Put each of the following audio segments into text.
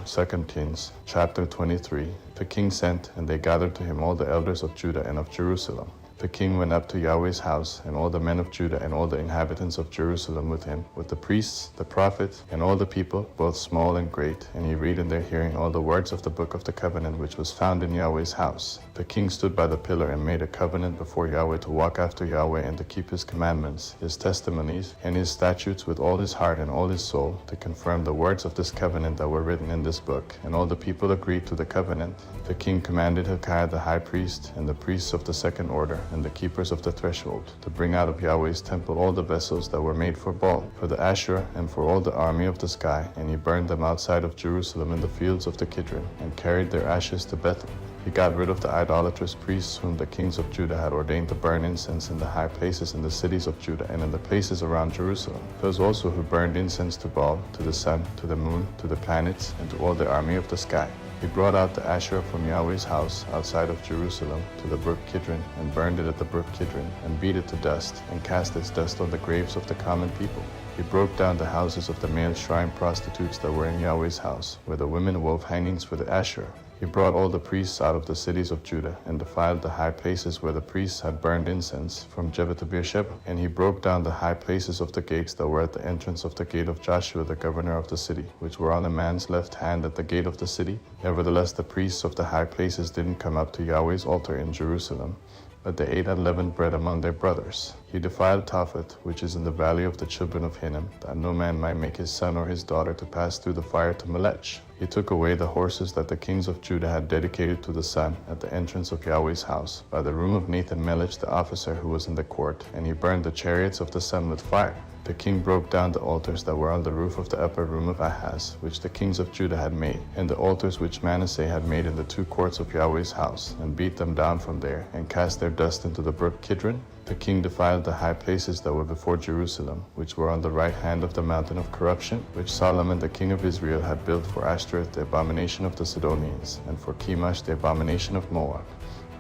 2 Kings, chapter 23. The king sent, and they gathered to him all the elders of Judah and of Jerusalem. The king went up to Yahweh's house, and all the men of Judah and all the inhabitants of Jerusalem with him, with the priests, the prophets, and all the people, both small and great. And he read in their hearing all the words of the book of the covenant which was found in Yahweh's house. The king stood by the pillar and made a covenant before Yahweh to walk after Yahweh and to keep his commandments, his testimonies, and his statutes with all his heart and all his soul, to confirm the words of this covenant that were written in this book. And all the people agreed to the covenant. The king commanded Hilkiah the high priest, and the priests of the second order, and the keepers of the threshold, to bring out of Yahweh's temple all the vessels that were made for Baal, for the Asherah, and for all the army of the sky. And he burned them outside of Jerusalem in the fields of the Kidron, and carried their ashes to Bethel. He got rid of the idolatrous priests whom the kings of Judah had ordained to burn incense in the high places in the cities of Judah and in the places around Jerusalem. Those also who burned incense to Baal, to the sun, to the moon, to the planets, and to all the army of the sky. He brought out the Asherah from Yahweh's house outside of Jerusalem to the brook Kidron, and burned it at the brook Kidron, and beat it to dust, and cast its dust on the graves of the common people. He broke down the houses of the male shrine prostitutes that were in Yahweh's house, where the women wove hangings for the Asherah. He brought all the priests out of the cities of Judah, and defiled the high places where the priests had burned incense, from Jebeh to Beersheba. And he broke down the high places of the gates that were at the entrance of the gate of Joshua the governor of the city, which were on a man's left hand at the gate of the city. Nevertheless, the priests of the high places didn't come up to Yahweh's altar in Jerusalem, but they ate unleavened bread among their brothers. He defiled Tophet, which is in the valley of the children of Hinnom, that no man might make his son or his daughter to pass through the fire to Melech. He took away the horses that the kings of Judah had dedicated to the sun at the entrance of Yahweh's house, by the room of Nathan-Melech the officer who was in the court, and he burned the chariots of the sun with fire. The king broke down the altars that were on the roof of the upper room of Ahaz, which the kings of Judah had made, and the altars which Manasseh had made in the two courts of Yahweh's house, and beat them down from there, and cast their dust into the brook Kidron. The king defiled the high places that were before Jerusalem, which were on the right hand of the mountain of corruption, which Solomon the king of Israel had built for Ashtoreth the abomination of the Sidonians, and for Chemosh the abomination of Moab,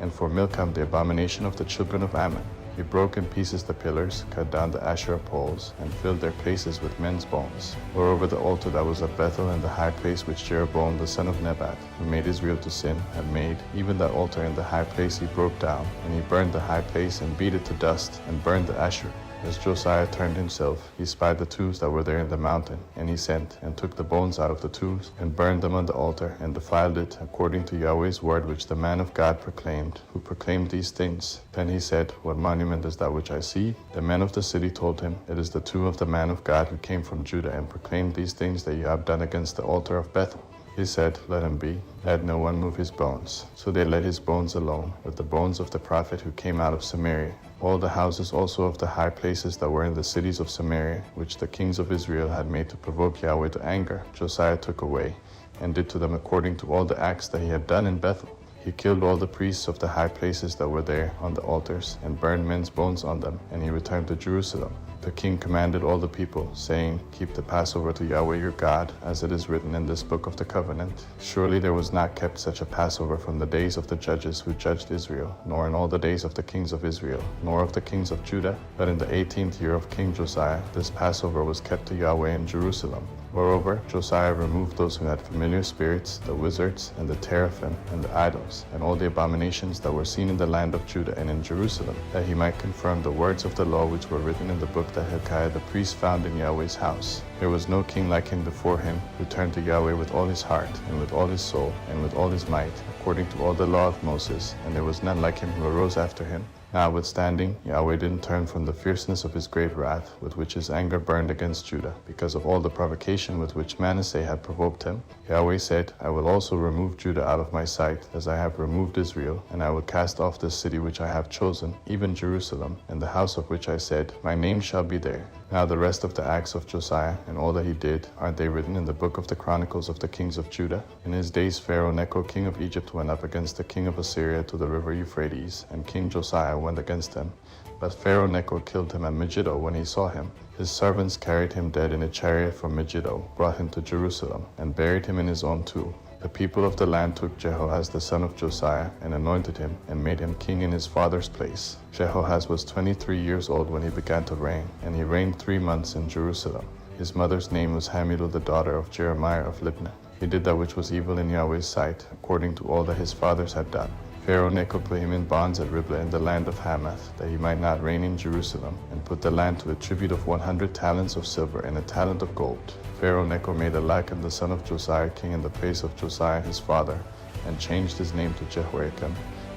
and for Milcom the abomination of the children of Ammon. He broke in pieces the pillars, cut down the Asherah poles, and filled their places with men's bones. Moreover, the altar that was at Bethel and the high place which Jeroboam the son of Nebat, who made Israel to sin, had made, even that altar in the high place he broke down, and he burned the high place and beat it to dust, and burned the Asherah. As Josiah turned himself, he spied the tombs that were there in the mountain, and he sent, and took the bones out of the tombs, and burned them on the altar, and defiled it, according to Yahweh's word which the man of God proclaimed, who proclaimed these things. Then he said, What monument is that which I see? The men of the city told him, It is the tomb of the man of God who came from Judah, and proclaimed these things that you have done against the altar of Bethel. He said, Let him be. Let no one move his bones. So they let his bones alone, with the bones of the prophet who came out of Samaria. All the houses also of the high places that were in the cities of Samaria, which the kings of Israel had made to provoke Yahweh to anger, Josiah took away, and did to them according to all the acts that he had done in Bethel. He killed all the priests of the high places that were there on the altars, and burned men's bones on them, and he returned to Jerusalem. The king commanded all the people, saying, Keep the Passover to Yahweh your God, as it is written in this book of the covenant. Surely there was not kept such a Passover from the days of the judges who judged Israel, nor in all the days of the kings of Israel, nor of the kings of Judah. But in the 18th year of King Josiah, this Passover was kept to Yahweh in Jerusalem. Moreover, Josiah removed those who had familiar spirits, the wizards, and the teraphim, and the idols, and all the abominations that were seen in the land of Judah and in Jerusalem, that he might confirm the words of the law which were written in the book that Hilkiah the priest found in Yahweh's house. There was no king like him before him, who turned to Yahweh with all his heart, and with all his soul, and with all his might, according to all the law of Moses, and there was none like him who arose after him. Notwithstanding, Yahweh didn't turn from the fierceness of his great wrath, with which his anger burned against Judah, because of all the provocation with which Manasseh had provoked him. Yahweh said, I will also remove Judah out of my sight, as I have removed Israel, and I will cast off this city which I have chosen, even Jerusalem, and the house of which I said, My name shall be there. Now the rest of the acts of Josiah, and all that he did, aren't they written in the book of the Chronicles of the kings of Judah? In his days Pharaoh Necho king of Egypt went up against the king of Assyria to the river Euphrates, and King Josiah went against him. But Pharaoh Necho killed him at Megiddo when he saw him. His servants carried him dead in a chariot from Megiddo, brought him to Jerusalem, and buried him in his own tomb. The people of the land took Jehoahaz the son of Josiah, and anointed him, and made him king in his father's place. Jehoahaz was 23 years old when he began to reign, and he reigned 3 months in Jerusalem. His mother's name was Hamutal the daughter of Jeremiah of Libnah. He did that which was evil in Yahweh's sight, according to all that his fathers had done. Pharaoh Necho put him in bonds at Riblah in the land of Hamath, that he might not reign in Jerusalem, and put the land to a tribute of 100 talents of silver and a talent of gold. Pharaoh Necho made Elakam the son of Josiah king in the place of Josiah his father, and changed his name to Jehoiakim.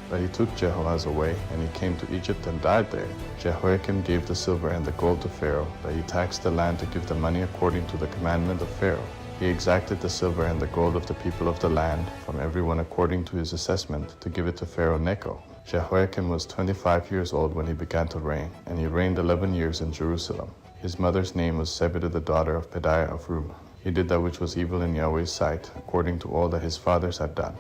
But he took Jehoahaz away, and he came to Egypt and died there. Jehoiakim gave the silver and the gold to Pharaoh, but he taxed the land to give the money according to the commandment of Pharaoh. He exacted the silver and the gold of the people of the land, from everyone according to his assessment, to give it to Pharaoh Necho. Jehoiakim was 25 years old when he began to reign, and he reigned 11 years in Jerusalem. His mother's name was Zebidah the daughter of Pedaiah of Rumah. He did that which was evil in Yahweh's sight, according to all that his fathers had done.